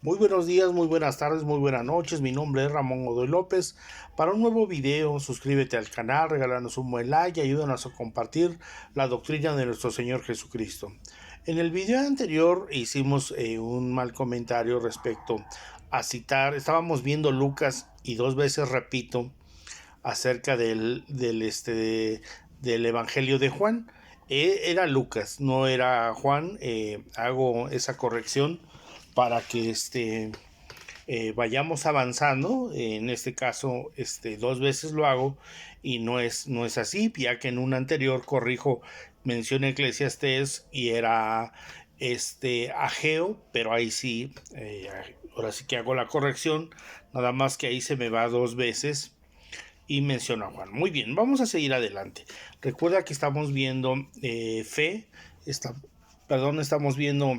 Muy buenos días, muy buenas tardes, muy buenas noches. Mi nombre es Ramón Godoy López. Para un nuevo video, suscríbete al canal, regálanos un buen like y ayúdanos a compartir la doctrina de nuestro Señor Jesucristo. En el video anterior hicimos un mal comentario respecto a citar. Estábamos viendo Lucas y dos veces repito acerca del Evangelio de Juan. Era Lucas, no era Juan. Hago esa corrección para que vayamos avanzando. En este caso, dos veces lo hago y no es así, ya que en un anterior corrijo, mencioné Eclesiastés y era Ageo, pero ahí sí, ahora sí que hago la corrección, nada más que ahí se me va dos veces y menciono a Juan. Muy bien, vamos a seguir adelante. Recuerda que estamos viendo fe, estamos viendo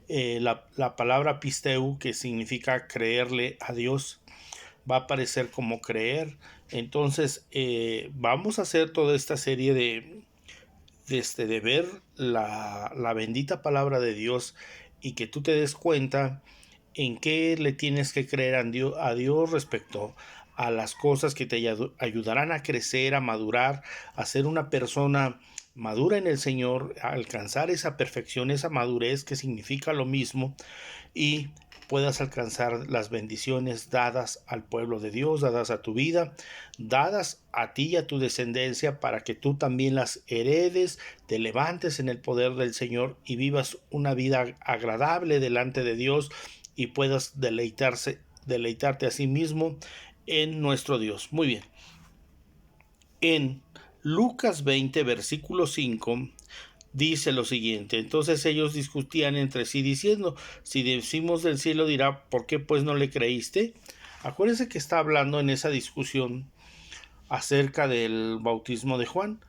la palabra pisteu, que significa creerle a Dios, va a aparecer como creer. Entonces vamos a hacer toda esta serie de ver la bendita palabra de Dios y que tú te des cuenta en qué le tienes que creer a Dios respecto a las cosas que te ayudarán a crecer, a madurar, a ser una persona madura en el Señor, a alcanzar esa perfección, esa madurez que significa lo mismo, y puedas alcanzar las bendiciones dadas al pueblo de Dios, dadas a tu vida, dadas a ti y a tu descendencia, para que tú también las heredes, te levantes en el poder del Señor y vivas una vida agradable delante de Dios y puedas deleitarte a sí mismo en nuestro Dios. Muy bien. En Lucas 20, versículo 5, dice lo siguiente: entonces ellos discutían entre sí diciendo, si decimos del cielo dirá, ¿por qué pues no le creíste? Acuérdense que está hablando en esa discusión acerca del bautismo de Juan.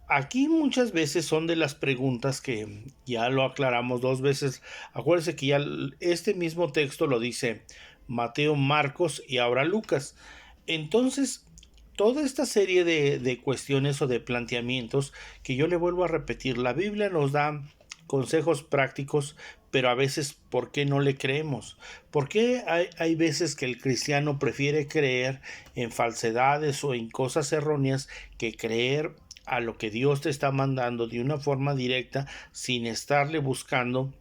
Aquí muchas veces son de las preguntas que ya lo aclaramos dos veces. Acuérdense que ya este mismo texto lo dice Mateo, Marcos y ahora Lucas. Entonces, toda esta serie de cuestiones o de planteamientos que yo le vuelvo a repetir, la Biblia nos da consejos prácticos, pero a veces, ¿por qué no le creemos? ¿Por qué hay veces que el cristiano prefiere creer en falsedades o en cosas erróneas que creer a lo que Dios te está mandando de una forma directa, sin estarle buscando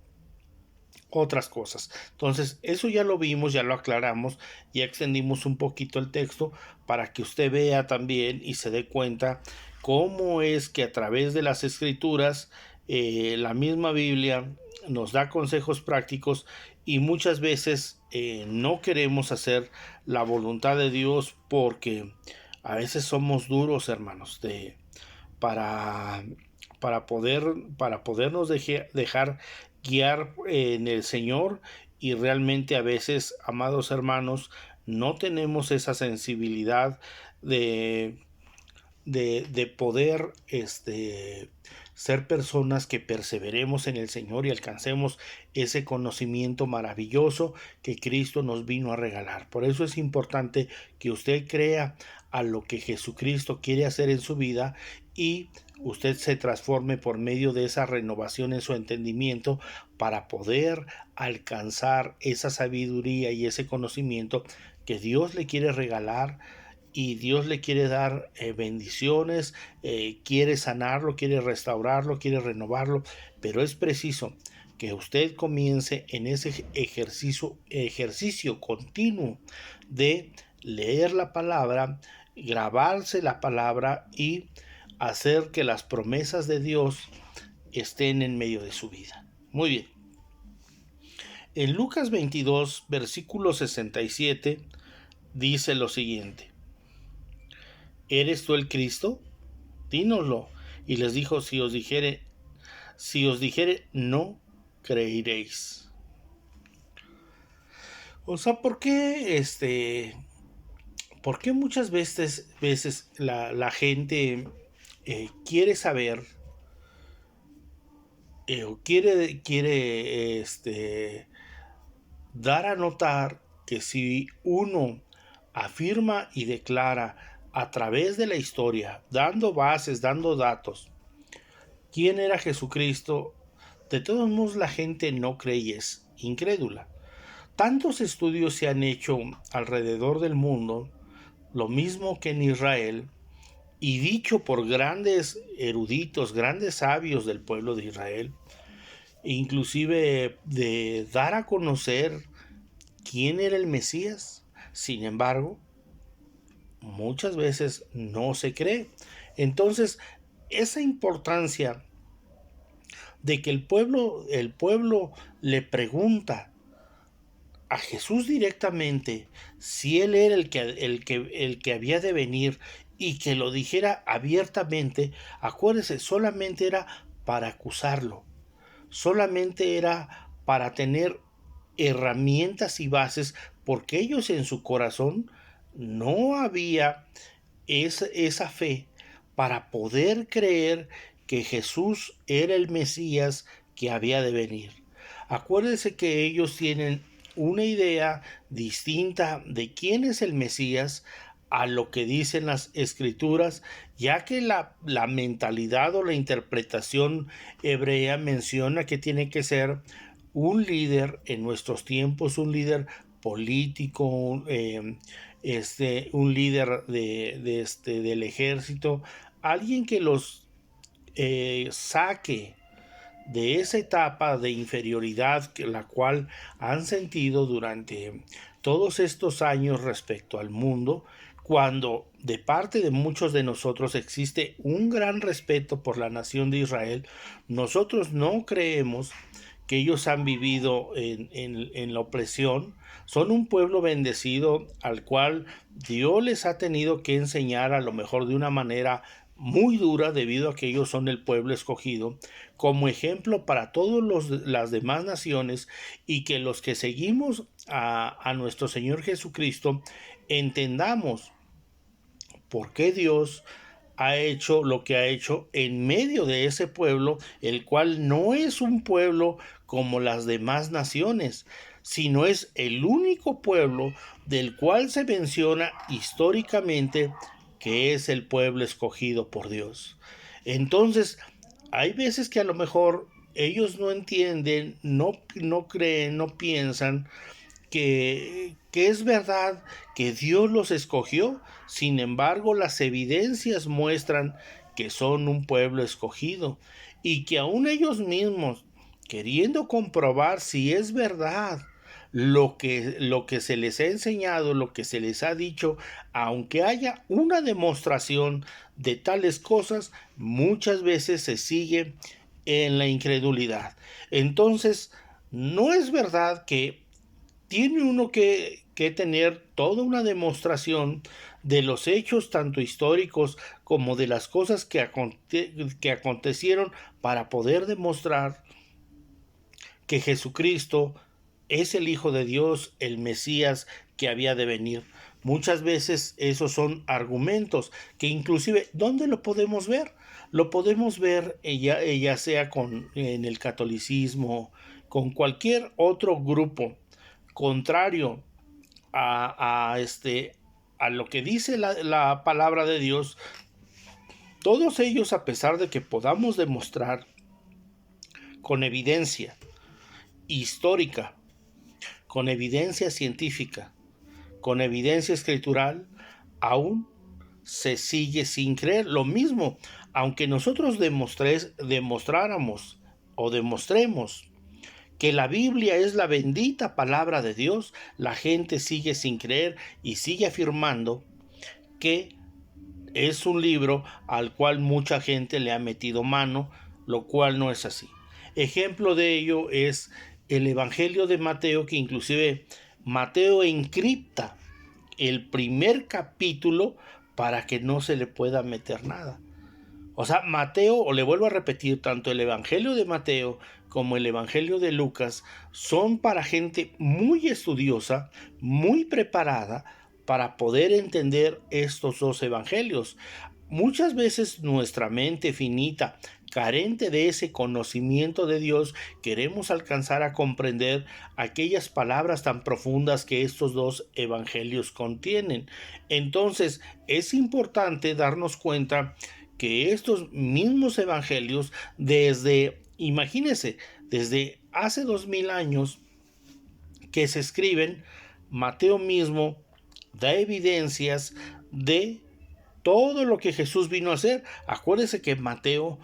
otras cosas? Entonces, eso ya lo vimos, ya lo aclaramos, ya extendimos un poquito el texto para que usted vea también y se dé cuenta cómo es que a través de las escrituras, la misma Biblia nos da consejos prácticos, y muchas veces no queremos hacer la voluntad de Dios porque a veces somos duros, hermanos, para, para podernos dejar guiar en el Señor. Y realmente a veces, amados hermanos, no tenemos esa sensibilidad de, de poder ser personas que perseveremos en el Señor y alcancemos ese conocimiento maravilloso que Cristo nos vino a regalar. Por eso es importante que usted crea a lo que Jesucristo quiere hacer en su vida y usted se transforme por medio de esa renovación en su entendimiento para poder alcanzar esa sabiduría y ese conocimiento que Dios le quiere regalar. Y Dios le quiere dar bendiciones, quiere sanarlo, quiere restaurarlo, quiere renovarlo, pero es preciso que usted comience en ese ejercicio continuo de leer la palabra, grabarse la palabra y hacer que las promesas de Dios estén en medio de su vida. Muy bien. En Lucas 22, versículo 67, dice lo siguiente: ¿eres tú el Cristo? Dínoslo. Y les dijo, si os dijere no, creeréis. O sea, por qué muchas veces la gente quiere saber, o quiere dar a notar que si uno afirma y declara a través de la historia, dando bases, dando datos, quién era Jesucristo, de todos modos la gente no cree y es incrédula? Tantos estudios se han hecho alrededor del mundo, lo mismo que en Israel, y dicho por grandes eruditos, grandes sabios del pueblo de Israel, inclusive de dar a conocer quién era el Mesías. Sin embargo, muchas veces no se cree. Entonces, esa importancia de que el pueblo le pregunta a Jesús directamente si él era el que había de venir, y que lo dijera abiertamente, acuérdese, solamente era para acusarlo, solamente era para tener herramientas y bases, porque ellos en su corazón no había esa fe para poder creer que Jesús era el Mesías que había de venir. Acuérdense que ellos tienen una idea distinta de quién es el Mesías a lo que dicen las escrituras, ya que la mentalidad o la interpretación hebrea menciona que tiene que ser un líder en nuestros tiempos, un líder político, un líder del ejército, alguien que los saque de esa etapa de inferioridad la cual han sentido durante todos estos años respecto al mundo, cuando de parte de muchos de nosotros existe un gran respeto por la nación de Israel. Nosotros no creemos que ellos han vivido en la opresión. Son un pueblo bendecido al cual Dios les ha tenido que enseñar, a lo mejor de una manera muy dura, debido a que ellos son el pueblo escogido, como ejemplo para todas las demás naciones, y que los que seguimos a nuestro Señor Jesucristo entendamos por qué Dios ha hecho lo que ha hecho en medio de ese pueblo, el cual no es un pueblo como las demás naciones, sino es el único pueblo del cual se menciona históricamente que es el pueblo escogido por Dios. Entonces, hay veces que a lo mejor ellos no entienden, no creen, no piensan que es verdad que Dios los escogió. Sin embargo, las evidencias muestran que son un pueblo escogido, y que aún ellos mismos, queriendo comprobar si es verdad lo que se les ha enseñado, lo que se les ha dicho, aunque haya una demostración de tales cosas, muchas veces se sigue en la incredulidad. Entonces, no es verdad que tiene uno que tener toda una demostración de los hechos tanto históricos como de las cosas que acontecieron, para poder demostrar que Jesucristo es el Hijo de Dios, el Mesías que había de venir. Muchas veces esos son argumentos que inclusive, ¿dónde lo podemos ver? Lo podemos ver ya sea en el catolicismo, con cualquier otro grupo contrario a lo que dice la palabra de Dios. Todos ellos, a pesar de que podamos demostrar con evidencia histórica, con evidencia científica, con evidencia escritural, aún se sigue sin creer. Lo mismo, aunque nosotros demostráramos o demostremos que la Biblia es la bendita palabra de Dios, la gente sigue sin creer y sigue afirmando que es un libro al cual mucha gente le ha metido mano, lo cual no es así. Ejemplo de ello es el Evangelio de Mateo, que inclusive Mateo encripta el primer capítulo para que no se le pueda meter nada. O sea, Mateo, o le vuelvo a repetir, tanto el Evangelio de Mateo como el Evangelio de Lucas son para gente muy estudiosa, muy preparada para poder entender estos dos evangelios. Muchas veces nuestra mente finita, carente de ese conocimiento de Dios, queremos alcanzar a comprender aquellas palabras tan profundas que estos dos evangelios contienen. Entonces, es importante darnos cuenta que estos mismos evangelios, imagínense, desde hace 2000 años, que se escriben, Mateo mismo da evidencias de todo lo que Jesús vino a hacer. Acuérdese que Mateo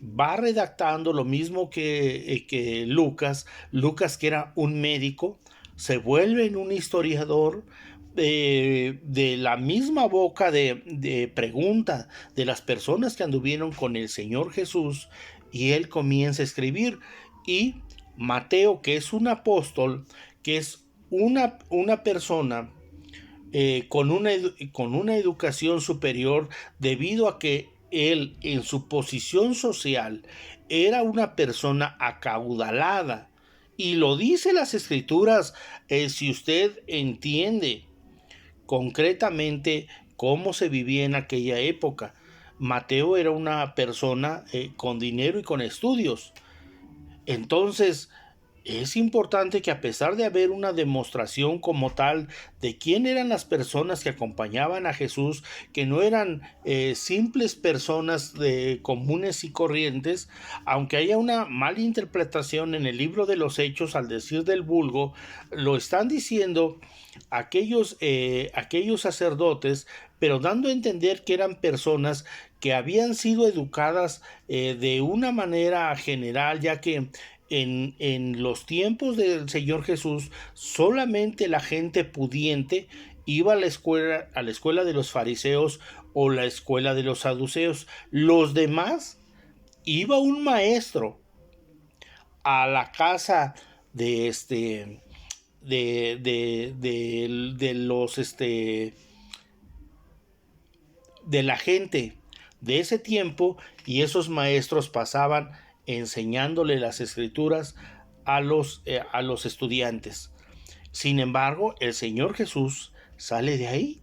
va redactando lo mismo que Lucas. Lucas, que era un médico, se vuelve en un historiador de la misma boca de pregunta de las personas que anduvieron con el Señor Jesús, y él comienza a escribir. Y Mateo, que es un apóstol, que es una persona con una educación superior, debido a que él, en su posición social, era una persona acaudalada. Y lo dice las escrituras, si usted entiende concretamente cómo se vivía en aquella época. Mateo era una persona con dinero y con estudios. Entonces, es importante que, a pesar de haber una demostración como tal de quién eran las personas que acompañaban a Jesús, que no eran simples personas comunes y corrientes, aunque haya una mala interpretación en el libro de los Hechos al decir del vulgo, lo están diciendo aquellos sacerdotes, pero dando a entender que eran personas que habían sido educadas de una manera general, ya que en los tiempos del Señor Jesús solamente la gente pudiente iba a la escuela de los fariseos o la escuela de los saduceos. Los demás, iba un maestro a la casa de de la gente de ese tiempo, y esos maestros pasaban enseñándole las escrituras a los estudiantes. Sin embargo, el Señor Jesús sale de ahí,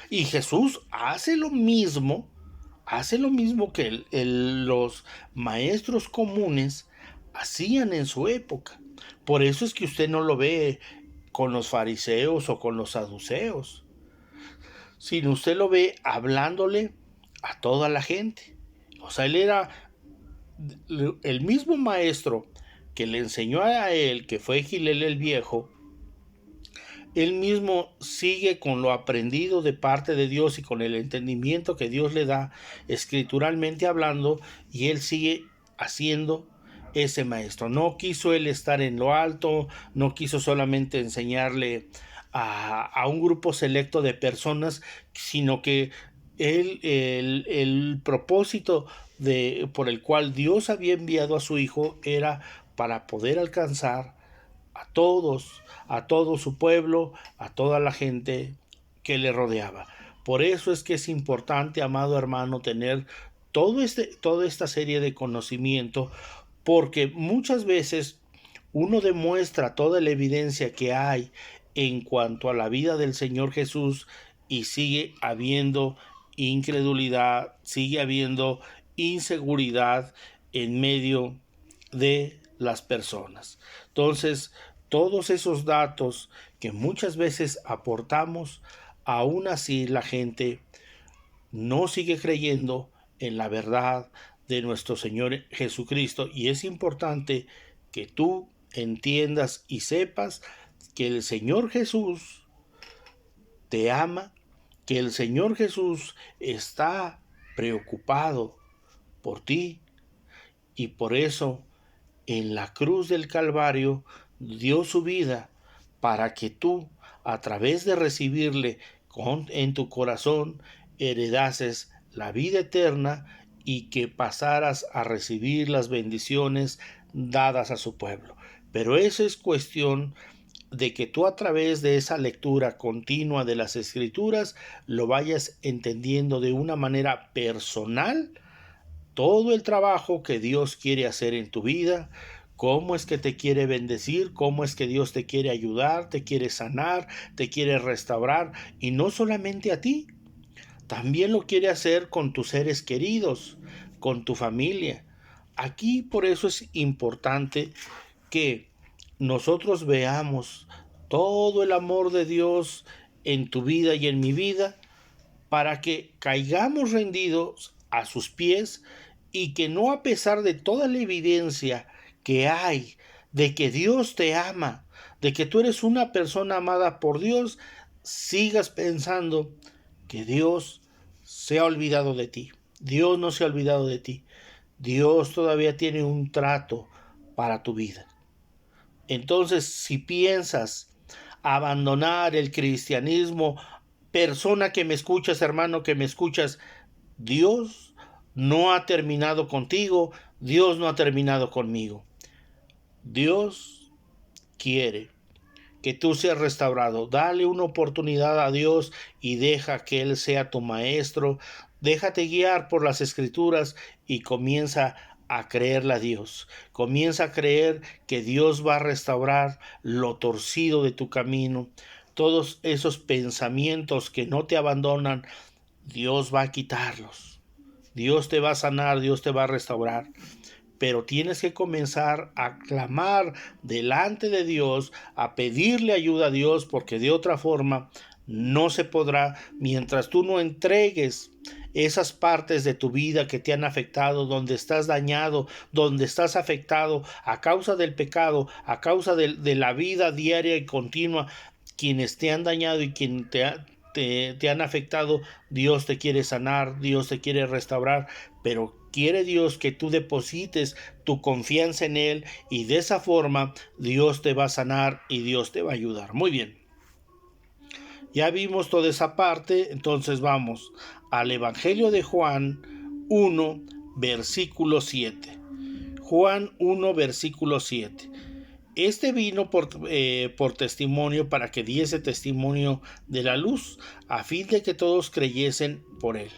y Jesús hace lo mismo que los maestros comunes hacían en su época. Por eso es que usted no lo ve con los fariseos o con los saduceos, sino usted lo ve hablándole a toda la gente. O sea, él era el mismo maestro que le enseñó a él, que fue Gilel el Viejo. Él mismo sigue con lo aprendido de parte de Dios y con el entendimiento que Dios le da escrituralmente hablando, y él sigue haciendo ese maestro. No quiso él estar en lo alto, no quiso solamente enseñarle a un grupo selecto de personas, sino que el propósito por el cual Dios había enviado a su Hijo era para poder alcanzar a todos, a todo su pueblo, a toda la gente que le rodeaba. Por eso es que es importante, amado hermano, tener toda esta serie de conocimiento, porque muchas veces uno demuestra toda la evidencia que hay en cuanto a la vida del Señor Jesús, y sigue habiendo incredulidad, sigue habiendo inseguridad en medio de las personas. Entonces, todos esos datos que muchas veces aportamos, aún así la gente no sigue creyendo en la verdad de nuestro Señor Jesucristo. Y es importante que tú entiendas y sepas que el Señor Jesús te ama, que el Señor Jesús está preocupado por ti, y por eso en la cruz del Calvario dio su vida para que tú, a través de recibirle en tu corazón, heredases la vida eterna, y que pasaras a recibir las bendiciones dadas a su pueblo. Pero eso es cuestión de que tú, a través de esa lectura continua de las Escrituras, lo vayas entendiendo de una manera personal, todo el trabajo que Dios quiere hacer en tu vida, cómo es que te quiere bendecir, cómo es que Dios te quiere ayudar, te quiere sanar, te quiere restaurar, y no solamente a ti, también lo quiere hacer con tus seres queridos, con tu familia. Aquí por eso es importante que nosotros veamos todo el amor de Dios en tu vida y en mi vida, para que caigamos rendidos a sus pies, y que no, a pesar de toda la evidencia que hay de que Dios te ama, de que tú eres una persona amada por Dios, sigas pensando que Dios se ha olvidado de ti. Dios no se ha olvidado de ti. Dios todavía tiene un trato para tu vida. Entonces, si piensas abandonar el cristianismo, persona que me escuchas, hermano que me escuchas, Dios no ha terminado contigo, Dios no ha terminado conmigo. Dios quiere que tú seas restaurado. Dale una oportunidad a Dios y deja que Él sea tu maestro. Déjate guiar por las Escrituras y comienza a creerle a Dios. Comienza a creer que Dios va a restaurar lo torcido de tu camino. Todos esos pensamientos que no te abandonan, Dios va a quitarlos. Dios te va a sanar, Dios te va a restaurar. Pero tienes que comenzar a clamar delante de Dios, a pedirle ayuda a Dios, porque de otra forma no se podrá mientras tú no entregues esas partes de tu vida que te han afectado, donde estás dañado, donde estás afectado a causa del pecado, a causa de la vida diaria y continua, quienes te han dañado y quienes te han afectado. Dios te quiere sanar, Dios te quiere restaurar, pero quiere Dios que tú deposites tu confianza en Él y de esa forma Dios te va a sanar y Dios te va a ayudar. Muy bien, ya vimos toda esa parte, entonces vamos al Evangelio de Juan 1, versículo 7. Juan 1, versículo 7. Este vino por testimonio para que diese testimonio de la luz, a fin de que todos creyesen por él.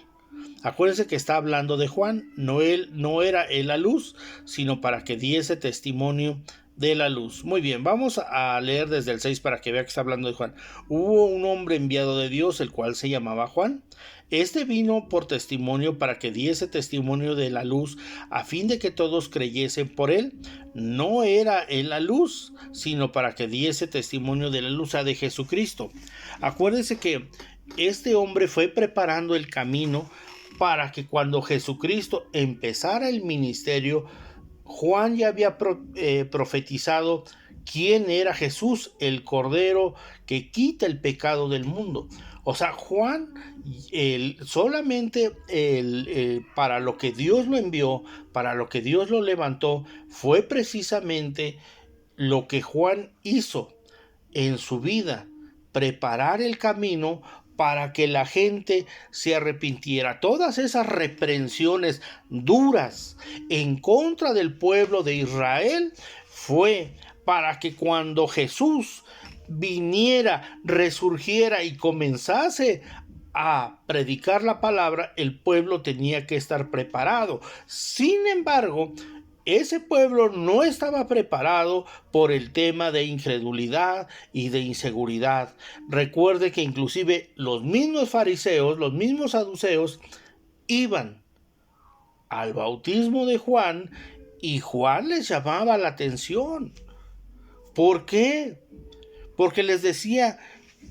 Acuérdense que está hablando de Juan, no era él la luz, sino para que diese testimonio de la luz. Muy bien, vamos a leer desde el 6 para que vea que está hablando de Juan. Hubo un hombre enviado de Dios, el cual se llamaba Juan. Este vino por testimonio para que diese testimonio de la luz, a fin de que todos creyesen por él. No era él la luz, sino para que diese testimonio de la luz, de Jesucristo. Acuérdense que este hombre fue preparando el camino para que cuando Jesucristo empezara el ministerio, Juan ya había profetizado quién era Jesús, el Cordero que quita el pecado del mundo. O sea, Juan, solamente para lo que Dios lo envió, para lo que Dios lo levantó, fue precisamente lo que Juan hizo en su vida, preparar el camino para que la gente se arrepintiera. Todas esas reprensiones duras en contra del pueblo de Israel fue para que cuando Jesús viniera, resurgiera y comenzase a predicar la palabra, el pueblo tenía que estar preparado. Sin embargo, ese pueblo no estaba preparado por el tema de incredulidad y de inseguridad. Recuerde que inclusive los mismos fariseos, los mismos saduceos, iban al bautismo de Juan y Juan les llamaba la atención. ¿Por qué? Porque les decía,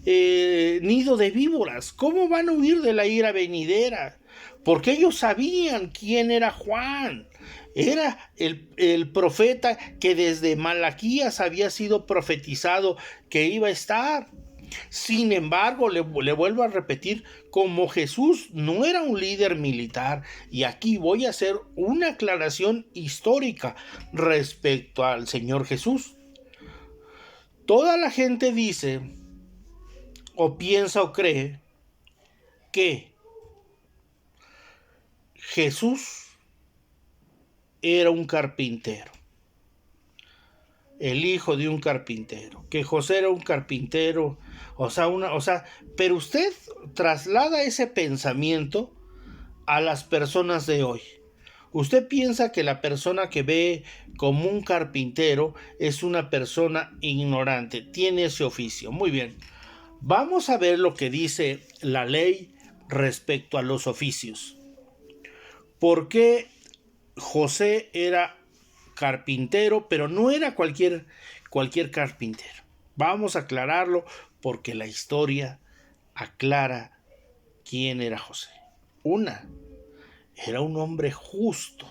nido de víboras, ¿cómo van a huir de la ira venidera? Porque ellos sabían quién era Juan. Era el profeta que desde Malaquías había sido profetizado que iba a estar. Sin embargo, le vuelvo a repetir, como Jesús no era un líder militar, y aquí voy a hacer una aclaración histórica respecto al Señor Jesús. Toda la gente dice, o piensa o cree, que Jesús era un carpintero, el hijo de un carpintero, que José era un carpintero, pero usted traslada ese pensamiento a las personas de hoy. Usted piensa que la persona que ve como un carpintero es una persona ignorante, tiene ese oficio. Muy bien, vamos a ver lo que dice la ley respecto a los oficios. ¿Por qué José era carpintero, pero no era cualquier carpintero? Vamos a aclararlo porque la historia aclara quién era José. Era un hombre justo.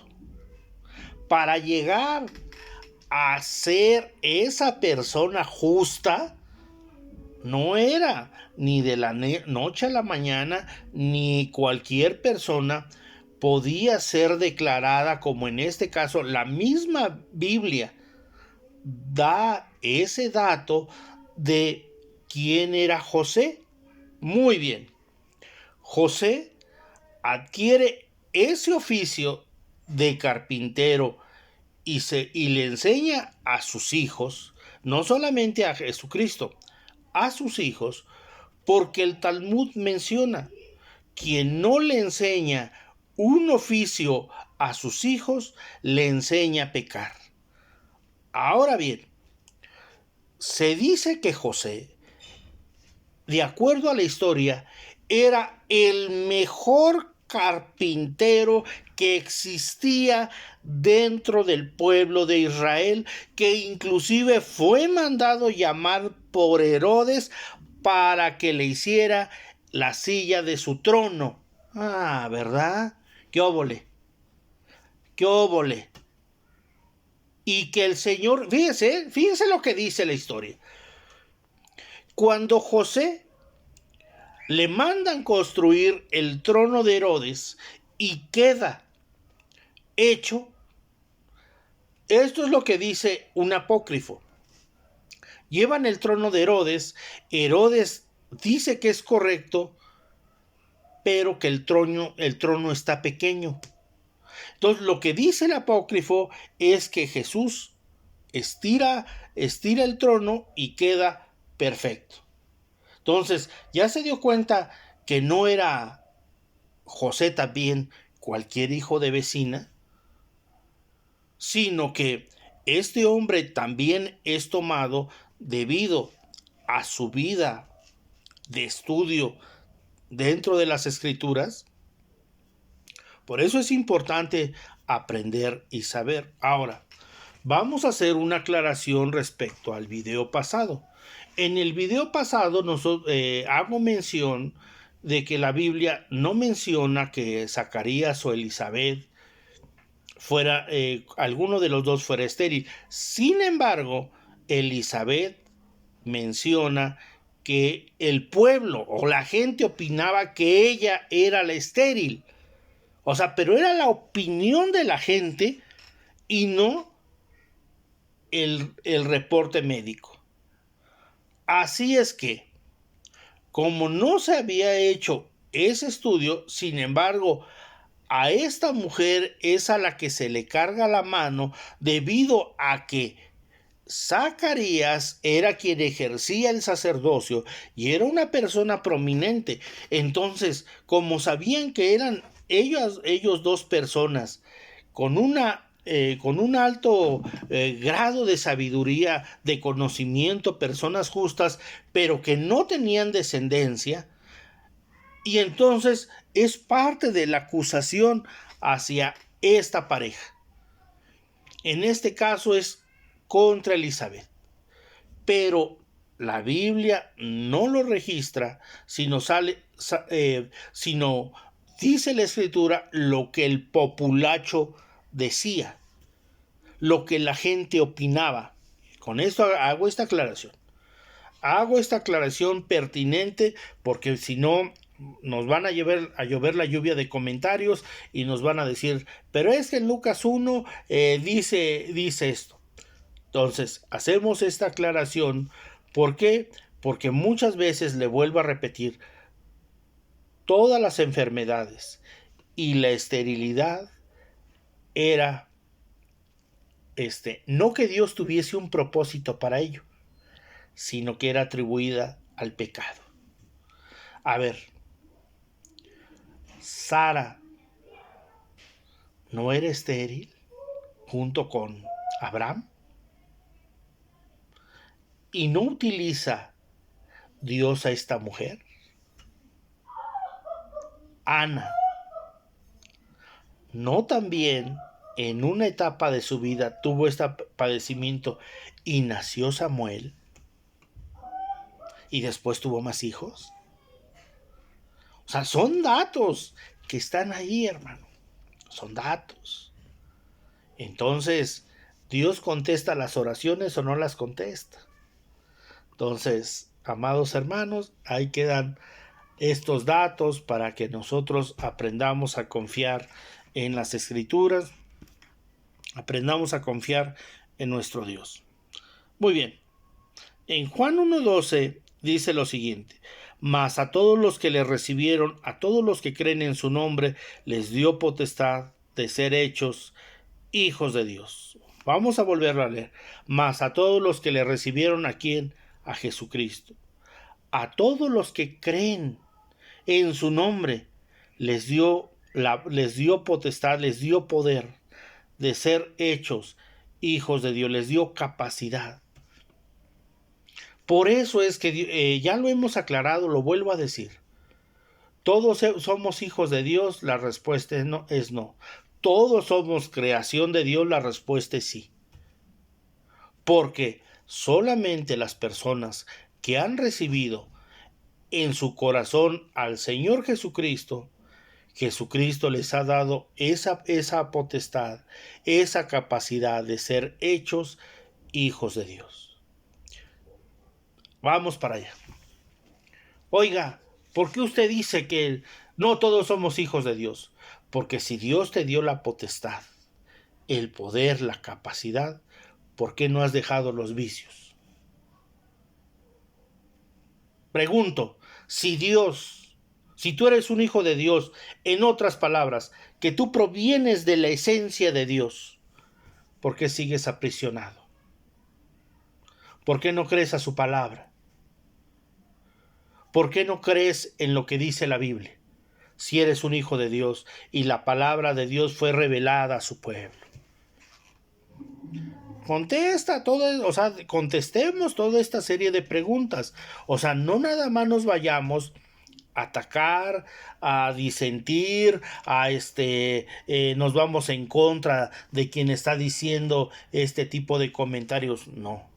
Para llegar a ser esa persona justa, no era ni de la noche a la mañana, ni cualquier persona podía ser declarada como en este caso. La misma Biblia da ese dato de quién era José. Muy bien, José adquiere ese oficio de carpintero y le enseña a sus hijos, no solamente a Jesucristo, a sus hijos, porque el Talmud menciona: quien no le enseña un oficio a sus hijos, le enseña a pecar. Ahora bien, se dice que José, de acuerdo a la historia, era el mejor carpintero que existía dentro del pueblo de Israel, que inclusive fue mandado llamar por Herodes para que le hiciera la silla de su trono. Ah, ¿verdad? ¡Qué óvole! ¡Qué óvole! Y que el Señor, fíjese lo que dice la historia. Cuando José le mandan construir el trono de Herodes y queda hecho, esto es lo que dice un apócrifo. Llevan el trono de Herodes, Herodes dice que es correcto, pero que el trono está pequeño. Entonces lo que dice el apócrifo es que Jesús estira el trono y queda perfecto. Entonces ya se dio cuenta que no era José también cualquier hijo de vecina, sino que este hombre también es tomado debido a su vida de estudio dentro de las Escrituras. Por eso es importante aprender y saber. Ahora, vamos a hacer una aclaración respecto al video pasado. En el video pasado hago mención de que la Biblia no menciona que Zacarías o Elizabeth alguno de los dos fuera estéril. Sin embargo, Elizabeth menciona que el pueblo o la gente opinaba que ella era la estéril. O sea, pero era la opinión de la gente y no el reporte médico. Así es que, como no se había hecho ese estudio, sin embargo, a esta mujer es a la que se le carga la mano debido a que Zacarías era quien ejercía el sacerdocio y era una persona prominente. Entonces, como sabían que eran ellos dos personas con con un alto grado de sabiduría, de conocimiento, personas justas, pero que no tenían descendencia, y entonces es parte de la acusación hacia esta pareja. En este caso es contra Elizabeth, pero la Biblia no lo registra, sino dice la Escritura lo que el populacho decía, lo que la gente opinaba. Con esto hago esta aclaración. Hago esta aclaración pertinente porque si no nos van a llover la lluvia de comentarios y nos van a decir, pero es que en Lucas 1 dice esto. Entonces, hacemos esta aclaración. ¿Por qué? Porque muchas veces, le vuelvo a repetir, todas las enfermedades y la esterilidad era no que Dios tuviese un propósito para ello, sino que era atribuida al pecado. A ver, Sara no era estéril junto con Abraham, y no utiliza Dios a esta mujer. Ana, no también en una etapa de su vida tuvo este padecimiento y nació Samuel y después tuvo más hijos. O sea, son datos que están ahí, hermano. Son datos. Entonces, ¿Dios contesta las oraciones o no las contesta? Entonces, amados hermanos, ahí quedan estos datos para que nosotros aprendamos a confiar en las Escrituras, aprendamos a confiar en nuestro Dios. Muy bien, en Juan 1:12 dice lo siguiente: mas a todos los que le recibieron, a todos los que creen en su nombre, les dio potestad de ser hechos hijos de Dios. Vamos a volverlo a leer. Mas a todos los que le recibieron, ¿a quién? A Jesucristo. A todos los que creen en su nombre, les dio potestad, les dio poder de ser hechos hijos de Dios, les dio capacidad. Por eso es que ya lo hemos aclarado, lo vuelvo a decir. ¿Todos somos hijos de Dios? La respuesta es no. ¿Todos somos creación de Dios? La respuesta es sí. Porque solamente las personas que han recibido en su corazón al Señor Jesucristo, Jesucristo les ha dado esa potestad, esa capacidad de ser hechos hijos de Dios. Vamos para allá. Oiga, ¿por qué usted dice que no todos somos hijos de Dios? Porque si Dios te dio la potestad, el poder, la capacidad, ¿por qué no has dejado los vicios? Pregunto, si tú eres un hijo de Dios, en otras palabras, que tú provienes de la esencia de Dios, ¿por qué sigues aprisionado? ¿Por qué no crees a su palabra? ¿Por qué no crees en lo que dice la Biblia? Si eres un hijo de Dios y la palabra de Dios fue revelada a su pueblo. Contestemos toda esta serie de preguntas. O sea, no nada más nos vayamos a atacar, a disentir, nos vamos en contra de quien está diciendo este tipo de comentarios. No.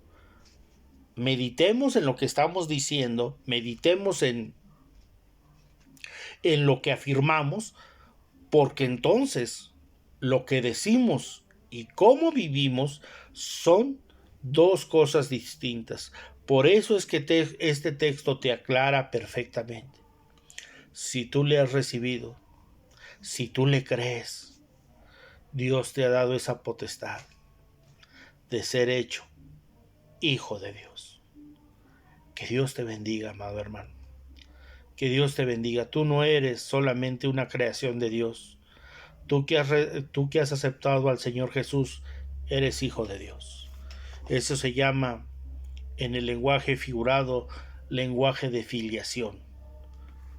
Meditemos en lo que estamos diciendo, meditemos en lo que afirmamos, porque entonces lo que decimos y cómo vivimos son dos cosas distintas. Por eso es que este texto te aclara perfectamente. Si tú le has recibido, si tú le crees, Dios te ha dado esa potestad de ser hecho hijo de Dios. Que Dios te bendiga, amado hermano. Que Dios te bendiga. Tú no eres solamente una creación de Dios. Tú que has aceptado al Señor Jesús, eres hijo de Dios. Eso se llama, en el lenguaje figurado, lenguaje de filiación.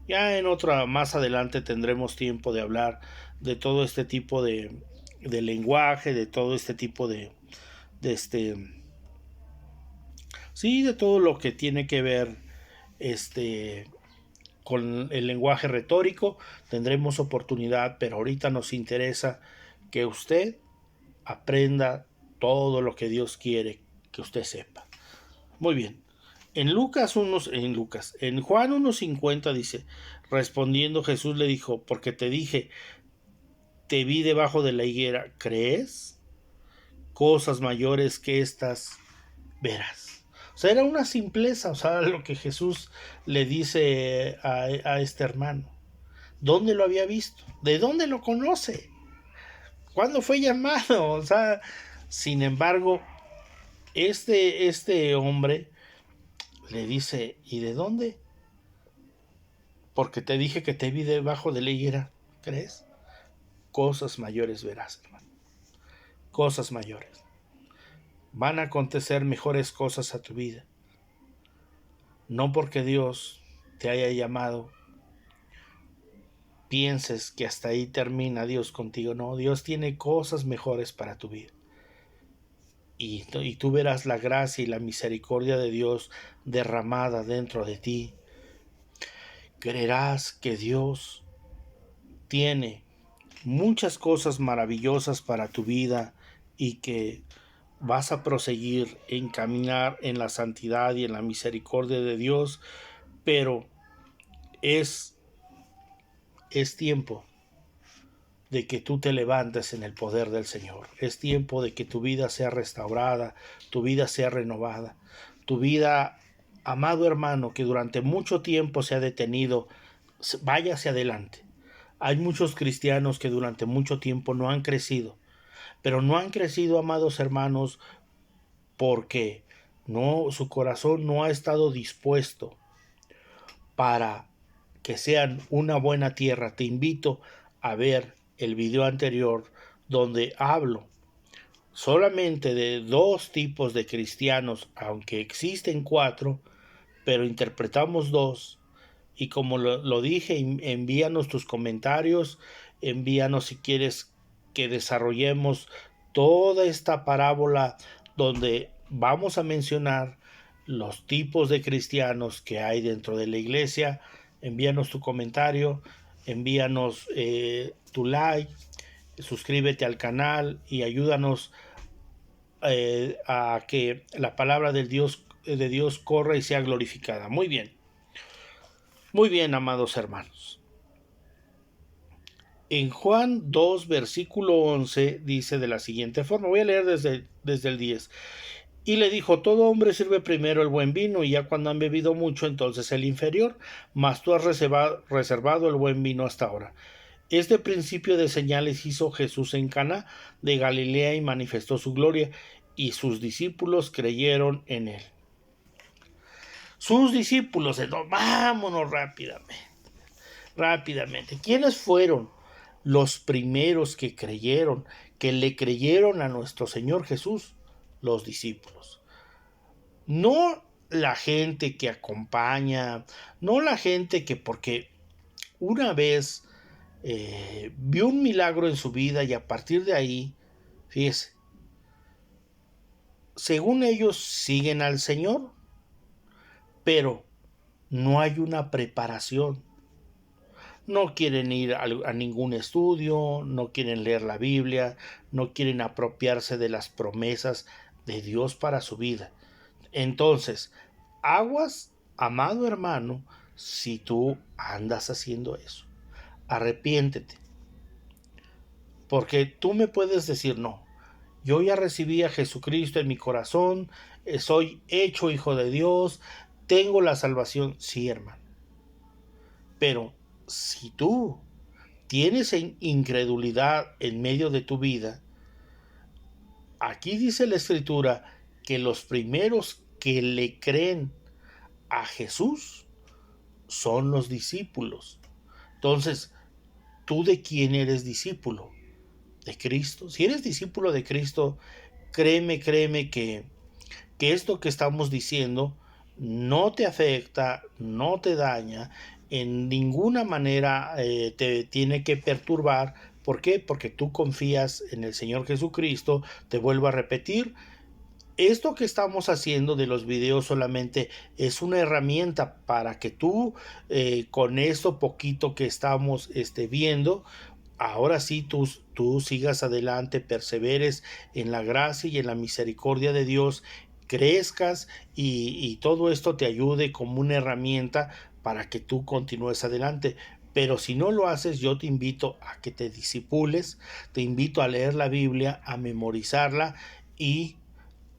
Ya más adelante tendremos tiempo de hablar de todo este tipo de lenguaje, de todo este tipo de todo lo que tiene que ver con el lenguaje retórico. Tendremos oportunidad, pero ahorita nos interesa que usted aprenda todo lo que Dios quiere que usted sepa. Muy bien. En Juan 1:50 dice: respondiendo Jesús le dijo: porque te dije, te vi debajo de la higuera, ¿crees? Cosas mayores que estas verás. O sea, era una simpleza, o sea, lo que Jesús le dice a este hermano. ¿Dónde lo había visto? ¿De dónde lo conoce? ¿Cuándo fue llamado? O sea, sin embargo, este hombre le dice: ¿y de dónde? Porque te dije que te vi debajo de la higuera. ¿Crees? Cosas mayores verás, hermano. Cosas mayores. Van a acontecer mejores cosas a tu vida. No porque Dios te haya llamado, pienses que hasta ahí termina Dios contigo. No, Dios tiene cosas mejores para tu vida. Y tú verás la gracia y la misericordia de Dios derramada dentro de ti. Creerás que Dios tiene muchas cosas maravillosas para tu vida y que vas a proseguir en caminar en la santidad y en la misericordia de Dios, pero es tiempo de que tú te levantes en el poder del Señor. Es tiempo de que tu vida sea restaurada, tu vida sea renovada, tu vida, amado hermano, que durante mucho tiempo se ha detenido, vaya hacia adelante. Hay muchos cristianos que durante mucho tiempo no han crecido, pero no han crecido, amados hermanos, porque su corazón no ha estado dispuesto para que sean una buena tierra. Te invito a ver el video anterior donde hablo solamente de dos tipos de cristianos, aunque existen cuatro, pero interpretamos dos. Y como lo dije, envíanos tus comentarios, envíanos si quieres que desarrollemos toda esta parábola donde vamos a mencionar los tipos de cristianos que hay dentro de la iglesia. Envíanos tu comentario, envíanos tu like, suscríbete al canal y ayúdanos a que la palabra de Dios corra y sea glorificada. Muy bien, amados hermanos. En Juan 2, versículo 11, dice de la siguiente forma, voy a leer desde el 10. Y le dijo, todo hombre sirve primero el buen vino, y ya cuando han bebido mucho, entonces el inferior, mas tú has reservado el buen vino hasta ahora. Este principio de señales hizo Jesús en Caná de Galilea y manifestó su gloria, y sus discípulos creyeron en él. Sus discípulos, vámonos rápidamente. ¿Quiénes fueron los primeros que creyeron, que le creyeron a nuestro Señor Jesús? Los discípulos. No la gente que acompaña, no la gente que porque una vez vio un milagro en su vida y a partir de ahí, fíjese, según ellos siguen al Señor, pero no hay una preparación. No quieren ir a ningún estudio, no quieren leer la Biblia, no quieren apropiarse de las promesas de Dios para su vida. Entonces, aguas, amado hermano, si tú andas haciendo eso. Arrepiéntete. Porque tú me puedes decir, no, yo ya recibí a Jesucristo en mi corazón, soy hecho hijo de Dios, tengo la salvación. Sí, hermano. Pero si tú tienes incredulidad en medio de tu vida, aquí dice la Escritura que los primeros que le creen a Jesús son los discípulos. Entonces, ¿tú de quién eres discípulo? ¿De Cristo? Si eres discípulo de Cristo, créeme que esto que estamos diciendo no te afecta, no te daña, en ninguna manera te tiene que perturbar. ¿Por qué? Porque tú confías en el Señor Jesucristo. Te vuelvo a repetir, esto que estamos haciendo de los videos solamente es una herramienta para que tú con esto poquito que estamos viendo, ahora sí tú sigas adelante, perseveres en la gracia y en la misericordia de Dios, crezcas y todo esto te ayude como una herramienta para que tú continúes adelante. Pero si no lo haces, yo te invito a que te disipules, te invito a leer la Biblia, a memorizarla y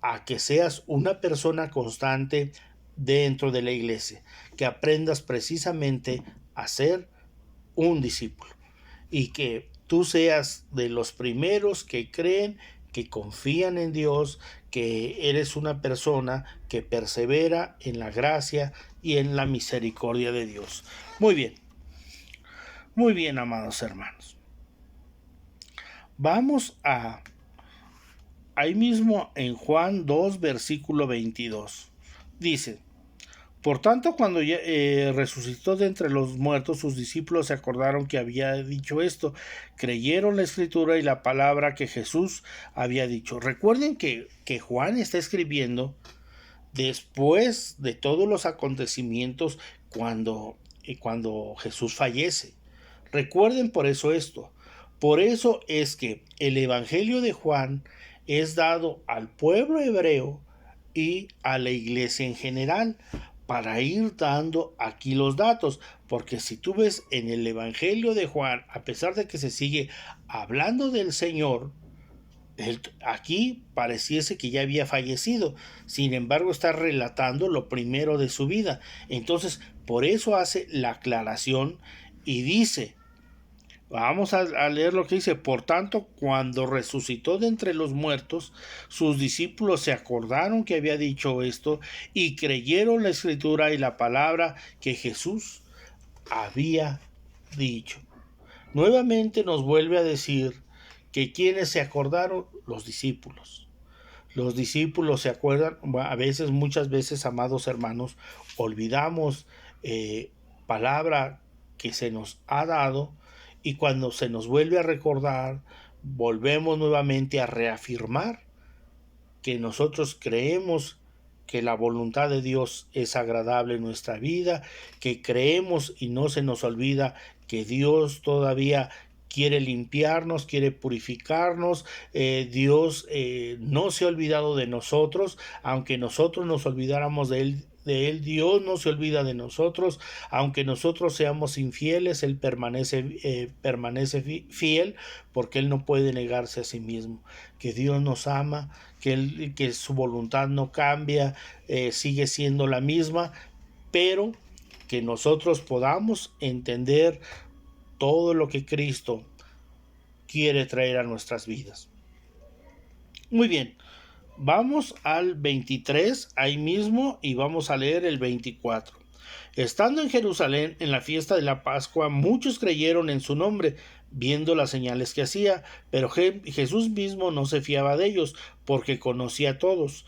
a que seas una persona constante dentro de la iglesia, que aprendas precisamente a ser un discípulo y que tú seas de los primeros que creen, que confían en Dios, que eres una persona que persevera en la gracia y en la misericordia de Dios. Muy bien, amados hermanos. Vamos ahí mismo en Juan 2, versículo 22. Dice, por tanto, cuando resucitó de entre los muertos, sus discípulos se acordaron que había dicho esto, creyeron la escritura y la palabra que Jesús había dicho. Recuerden que Juan está escribiendo después de todos los acontecimientos cuando Jesús fallece. Recuerden por eso esto. Por eso es que el Evangelio de Juan es dado al pueblo hebreo y a la iglesia en general, para ir dando aquí los datos, porque si tú ves en el Evangelio de Juan, a pesar de que se sigue hablando del Señor, aquí pareciese que ya había fallecido, sin embargo está relatando lo primero de su vida. Entonces, por eso hace la aclaración y dice, vamos a leer lo que dice, por tanto, cuando resucitó de entre los muertos, sus discípulos se acordaron que había dicho esto y creyeron la escritura y la palabra que Jesús había dicho. Nuevamente nos vuelve a decir que quienes se acordaron, los discípulos. Los discípulos se acuerdan, a veces, muchas veces, amados hermanos, olvidamos palabra que se nos ha dado y cuando se nos vuelve a recordar, volvemos nuevamente a reafirmar que nosotros creemos que la voluntad de Dios es agradable en nuestra vida, que creemos y no se nos olvida que Dios todavía quiere limpiarnos, quiere purificarnos. Dios no se ha olvidado de nosotros, aunque nosotros nos olvidáramos de Él. Dios no se olvida de nosotros, aunque nosotros seamos infieles, Él permanece fiel, porque Él no puede negarse a sí mismo. Que Dios nos ama, que su voluntad no cambia, sigue siendo la misma, pero que nosotros podamos entender todo lo que Cristo quiere traer a nuestras vidas. Muy bien, vamos al 23 ahí mismo y vamos a leer el 24. Estando en Jerusalén en la fiesta de la Pascua, muchos creyeron en su nombre, viendo las señales que hacía, pero Jesús mismo no se fiaba de ellos, porque conocía a todos,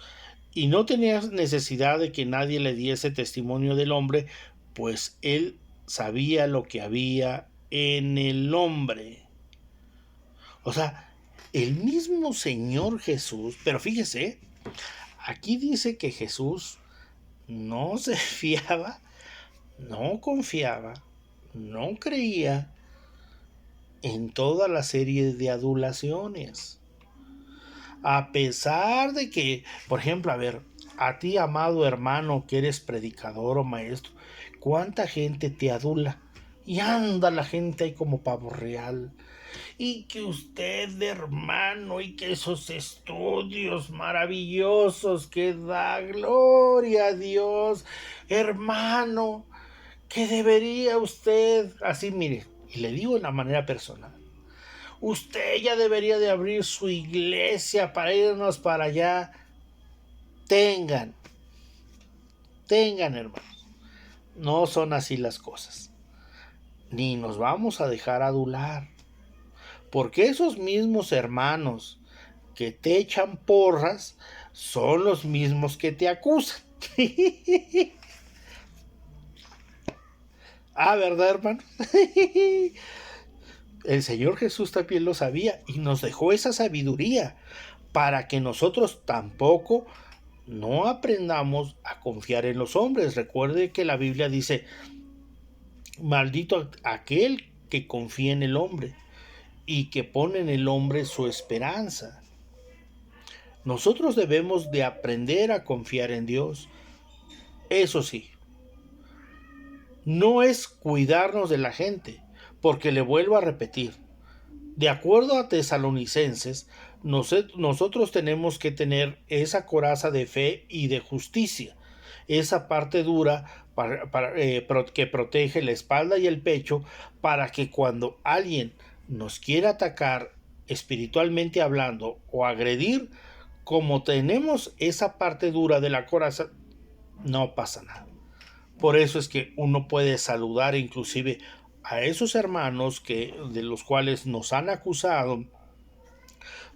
y no tenía necesidad de que nadie le diese testimonio del hombre, pues él sabía lo que había en el hombre. O sea, el mismo Señor Jesús, pero fíjese, aquí dice que Jesús no se fiaba, no confiaba, no creía en toda la serie de adulaciones. A pesar de que, por ejemplo, a ver, a ti, amado hermano, que eres predicador o maestro, ¿cuánta gente te adula? Y anda la gente ahí como pavo real. Y que usted, hermano, y que esos estudios maravillosos que da, gloria a Dios, hermano, que debería usted, así mire, y le digo de una manera personal, usted ya debería de abrir su iglesia para irnos para allá. Tengan, hermanos, no son así las cosas, ni nos vamos a dejar adular. Porque esos mismos hermanos que te echan porras son los mismos que te acusan. ¿Verdad, hermano? El Señor Jesús también lo sabía y nos dejó esa sabiduría para que nosotros tampoco no aprendamos a confiar en los hombres. Recuerde que la Biblia dice, maldito aquel que confía en el hombre y que pone en el hombre su esperanza. Nosotros debemos de aprender a confiar en Dios. Eso sí, no es cuidarnos de la gente, porque le vuelvo a repetir, de acuerdo a Tesalonicenses, nosotros tenemos que tener esa coraza de fe y de justicia, esa parte dura que protege la espalda y el pecho, para que cuando alguien nos quiera atacar espiritualmente hablando o agredir, como tenemos esa parte dura de la coraza, no pasa nada. Por eso es que uno puede saludar inclusive a esos hermanos de los cuales nos han acusado,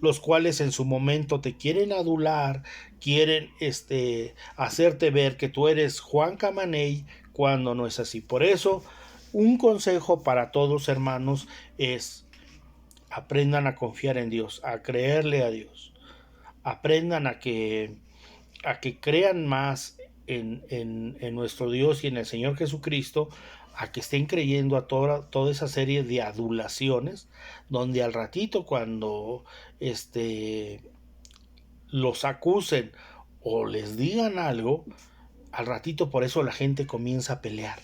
los cuales en su momento te quieren adular, quieren hacerte ver que tú eres Juan Camaney, cuando no es así. Por eso, un consejo para todos, hermanos, es aprendan a confiar en Dios, a creerle a Dios. Aprendan a que crean más en nuestro Dios y en el Señor Jesucristo, a que estén creyendo a toda esa serie de adulaciones, donde al ratito cuando los acusen o les digan algo, al ratito por eso la gente comienza a pelear.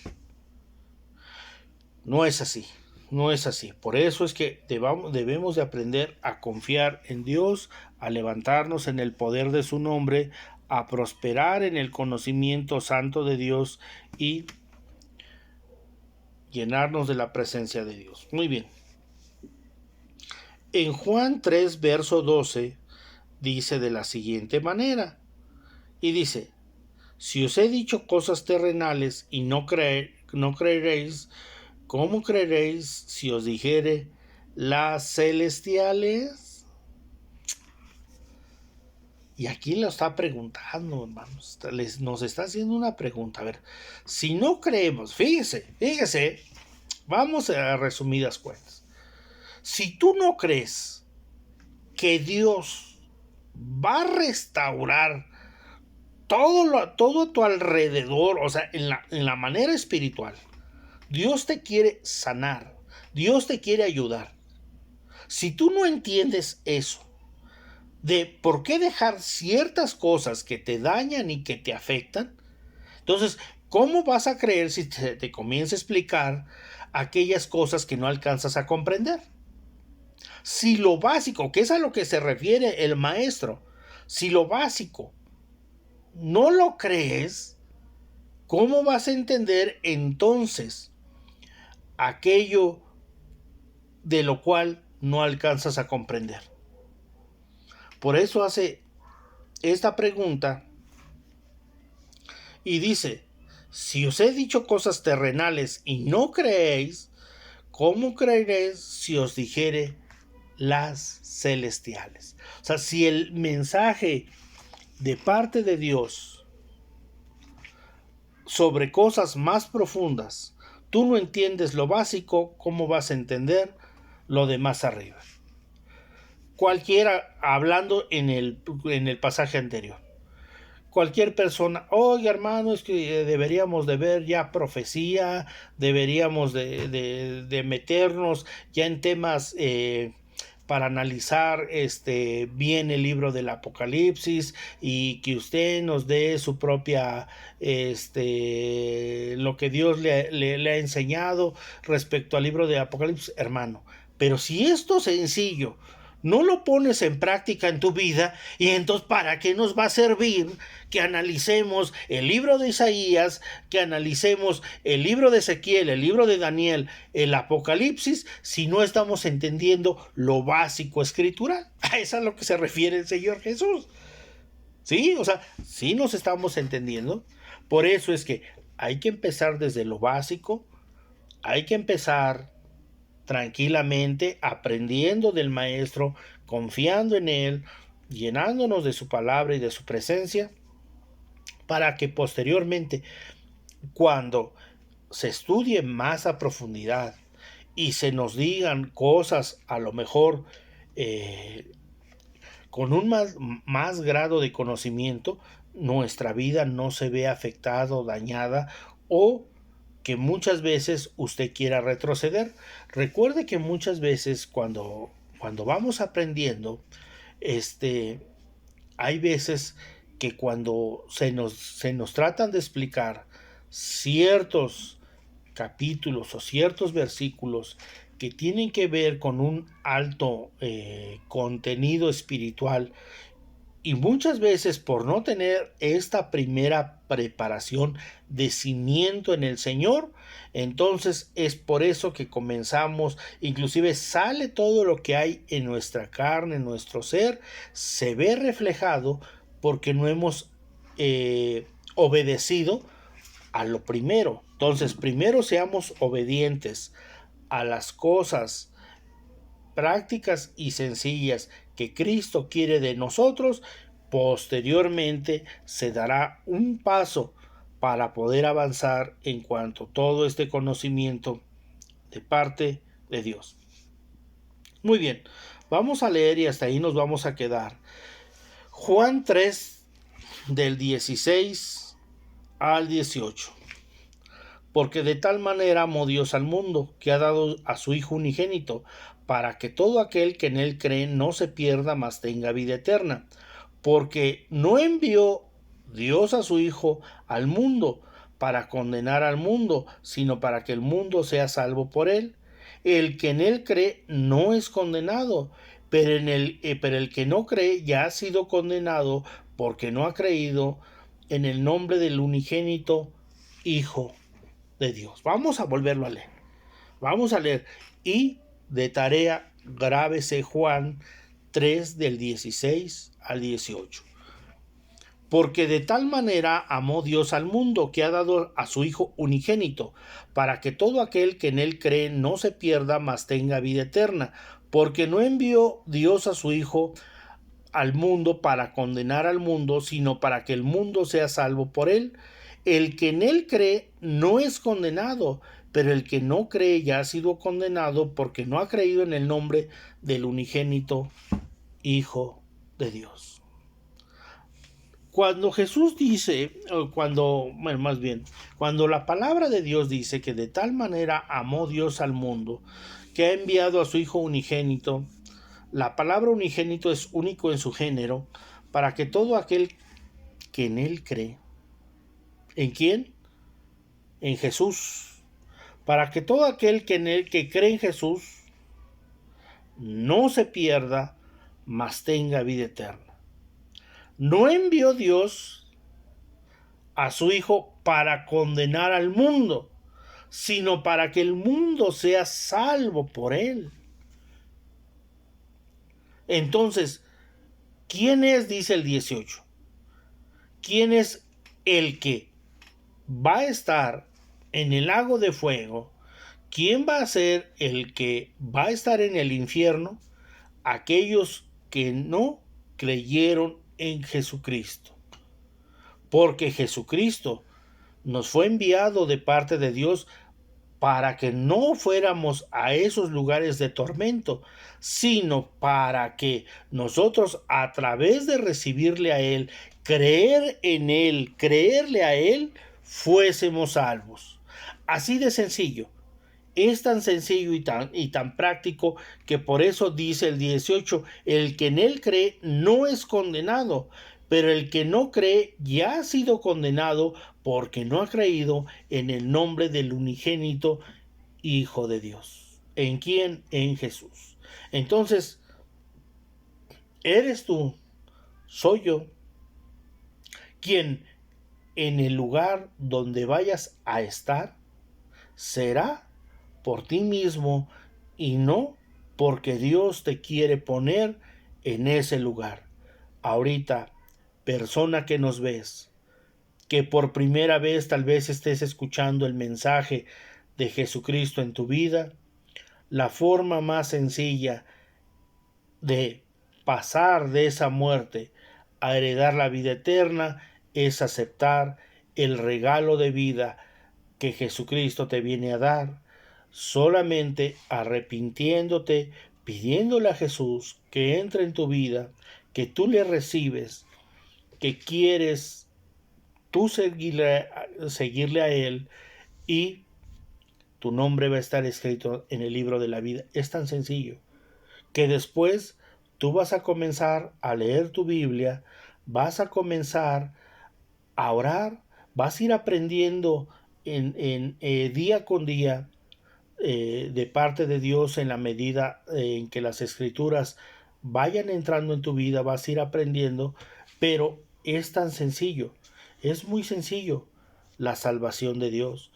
No es así, no es así. Por eso es que debemos de aprender a confiar en Dios, a levantarnos en el poder de su nombre, a prosperar en el conocimiento santo de Dios y llenarnos de la presencia de Dios. Muy bien. En Juan 3, verso 12, dice de la siguiente manera, y dice, si os he dicho cosas terrenales y no creeréis, ¿cómo creeréis si os dijere las celestiales? Y aquí lo está preguntando, hermanos. Nos está haciendo una pregunta. A ver, si no creemos, fíjese, vamos a resumidas cuentas. Si tú no crees que Dios va a restaurar todo a tu alrededor, o sea, en la manera espiritual, Dios te quiere sanar, Dios te quiere ayudar. Si tú no entiendes eso, de por qué dejar ciertas cosas que te dañan y que te afectan, entonces, ¿cómo vas a creer si te comienza a explicar aquellas cosas que no alcanzas a comprender? Si lo básico, que es a lo que se refiere el maestro, si lo básico no lo crees, ¿cómo vas a entender entonces aquello de lo cual no alcanzas a comprender? Por eso hace esta pregunta y dice, si os he dicho cosas terrenales y no creéis, ¿cómo creeréis si os dijere las celestiales? O sea, si el mensaje de parte de Dios sobre cosas más profundas, tú no entiendes lo básico, ¿cómo vas a entender lo de más arriba? Cualquiera, hablando en el pasaje anterior, cualquier persona, oye hermano, es que deberíamos de ver ya profecía, deberíamos de meternos ya en temas para analizar bien el libro del Apocalipsis y que usted nos dé su propia, lo que Dios le ha enseñado respecto al libro de Apocalipsis, hermano. Pero si esto sencillo no lo pones en práctica en tu vida, y entonces ¿para qué nos va a servir que analicemos el libro de Isaías, que analicemos el libro de Ezequiel, el libro de Daniel, el Apocalipsis, si no estamos entendiendo lo básico escritural? A eso es a lo que se refiere el Señor Jesús. Sí, o sea, sí nos estamos entendiendo. Por eso es que hay que empezar desde lo básico, hay que empezar tranquilamente, aprendiendo del Maestro, confiando en Él, llenándonos de su palabra y de su presencia, para que posteriormente, cuando se estudie más a profundidad y se nos digan cosas a lo mejor con un más grado de conocimiento, nuestra vida no se ve afectada o dañada, o que muchas veces usted quiera retroceder. Recuerde que muchas veces cuando vamos aprendiendo, hay veces que cuando se nos tratan de explicar ciertos capítulos o ciertos versículos que tienen que ver con un alto contenido espiritual, y muchas veces por no tener esta primera preparación de cimiento en el Señor, entonces es por eso que comenzamos, inclusive sale todo lo que hay en nuestra carne, en nuestro ser, se ve reflejado porque no hemos obedecido a lo primero. Entonces, primero seamos obedientes a las cosas prácticas y sencillas que Cristo quiere de nosotros. Posteriormente se dará un paso para poder avanzar en cuanto a todo este conocimiento de parte de Dios. Muy bien, vamos a leer y hasta ahí nos vamos a quedar. Juan 3 del 16 al 18. Porque de tal manera amó Dios al mundo, que ha dado a su Hijo unigénito, para que todo aquel que en él cree no se pierda, mas tenga vida eterna. Porque no envió Dios a su Hijo al mundo para condenar al mundo, sino para que el mundo sea salvo por él. El que en él cree no es condenado, pero el que no cree ya ha sido condenado porque no ha creído en el nombre del unigénito Hijo de Dios. Vamos a volverlo a leer. Vamos a leer. Y de tarea, grábese Juan 3 del 16 al 18. Porque de tal manera amó Dios al mundo, que ha dado a su Hijo unigénito, para que todo aquel que en él cree no se pierda, mas tenga vida eterna. Porque no envió Dios a su Hijo al mundo para condenar al mundo, sino para que el mundo sea salvo por él. El que en él cree no es condenado, pero el que no cree ya ha sido condenado porque no ha creído en el nombre del unigénito Hijo de Dios. Cuando Jesús dice, cuando la palabra de Dios dice que de tal manera amó Dios al mundo, que ha enviado a su Hijo unigénito, la palabra unigénito es único en su género, para que todo aquel que en él cree, ¿en quién? En Jesús, para que todo aquel que cree en Jesús no se pierda, mas tenga vida eterna. No envió Dios a su Hijo para condenar al mundo, sino para que el mundo sea salvo por él. Entonces, ¿quién es? Dice el 18. ¿Quién es el que va a estar en el lago de fuego? ¿Quién va a ser el que va a estar en el infierno? Aquellos que no creyeron en Jesucristo. Porque Jesucristo nos fue enviado de parte de Dios para que no fuéramos a esos lugares de tormento, sino para que nosotros, a través de recibirle a Él, creer en Él, creerle a Él, fuésemos salvos. Así de sencillo. Es tan sencillo y tan práctico que por eso dice el 18, el que en él cree no es condenado, pero el que no cree ya ha sido condenado porque no ha creído en el nombre del unigénito Hijo de Dios. ¿En quién? En Jesús. Entonces, eres tú, soy yo, quien en el lugar donde vayas a estar será por ti mismo y no porque Dios te quiere poner en ese lugar. Ahorita, persona que nos ves, que por primera vez tal vez estés escuchando el mensaje de Jesucristo en tu vida, la forma más sencilla de pasar de esa muerte a heredar la vida eterna es aceptar el regalo de vida que Jesucristo te viene a dar, solamente arrepintiéndote, pidiéndole a Jesús que entre en tu vida, que tú le recibes, que quieres tú seguirle a Él y tu nombre va a estar escrito en el libro de la vida. Es tan sencillo que después tú vas a comenzar a leer tu Biblia, vas a comenzar a orar, vas a ir aprendiendo día con día de parte de Dios en la medida en que las escrituras vayan entrando en tu vida, vas a ir aprendiendo, pero es tan sencillo, es muy sencillo la salvación de Dios.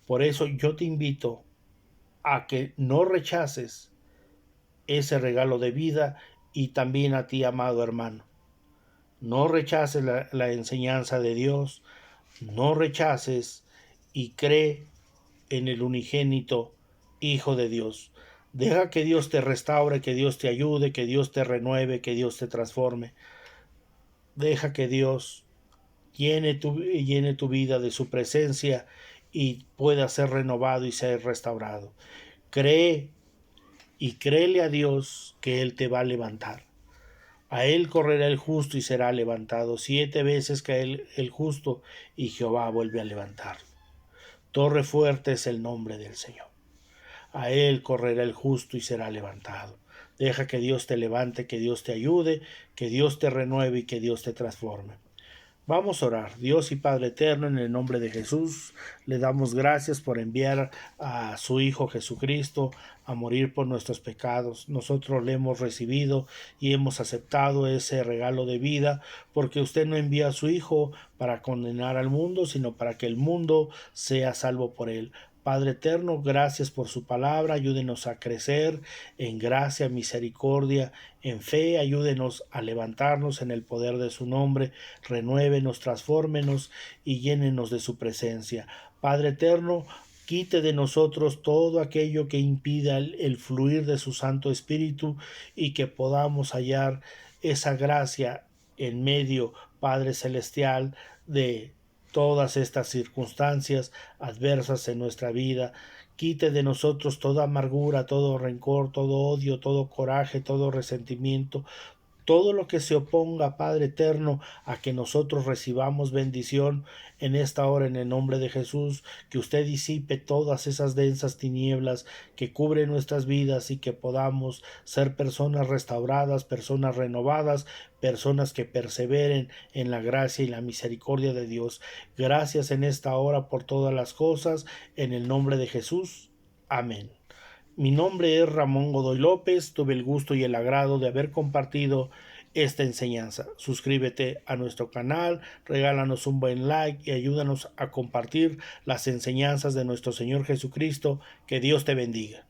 Por eso yo te invito a que no rechaces ese regalo de vida y también a ti, amado hermano. No rechaces la enseñanza de Dios, no rechaces y cree en el unigénito Hijo de Dios. Deja que Dios te restaure, que Dios te ayude, que Dios te renueve, que Dios te transforme. Deja que Dios llene tu vida de su presencia y pueda ser renovado y ser restaurado. Cree y créele a Dios que Él te va a levantar. A Él correrá el justo y será levantado. 7 veces cae el justo y Jehová vuelve a levantar. Torre fuerte es el nombre del Señor. A Él correrá el justo y será levantado. Deja que Dios te levante, que Dios te ayude, que Dios te renueve y que Dios te transforme. Vamos a orar. Dios y Padre eterno, en el nombre de Jesús, le damos gracias por enviar a su Hijo Jesucristo a morir por nuestros pecados. Nosotros le hemos recibido y hemos aceptado ese regalo de vida, porque usted no envía a su Hijo para condenar al mundo, sino para que el mundo sea salvo por él. Padre eterno, gracias por su palabra, ayúdenos a crecer en gracia, misericordia, en fe, ayúdenos a levantarnos en el poder de su nombre, renuévenos, transfórmenos y llénenos de su presencia. Padre eterno, quite de nosotros todo aquello que impida el fluir de su Santo Espíritu y que podamos hallar esa gracia en medio, Padre Celestial, de todas estas circunstancias adversas en nuestra vida. Quite de nosotros toda amargura, todo rencor, todo odio, todo coraje, todo resentimiento, todo lo que se oponga, Padre eterno, a que nosotros recibamos bendición en esta hora en el nombre de Jesús, que usted disipe todas esas densas tinieblas que cubren nuestras vidas y que podamos ser personas restauradas, personas renovadas, personas que perseveren en la gracia y la misericordia de Dios. Gracias en esta hora por todas las cosas, en el nombre de Jesús. Amén. Mi nombre es Ramón Godoy López, tuve el gusto y el agrado de haber compartido esta enseñanza. Suscríbete a nuestro canal, regálanos un buen like y ayúdanos a compartir las enseñanzas de nuestro Señor Jesucristo. Que Dios te bendiga.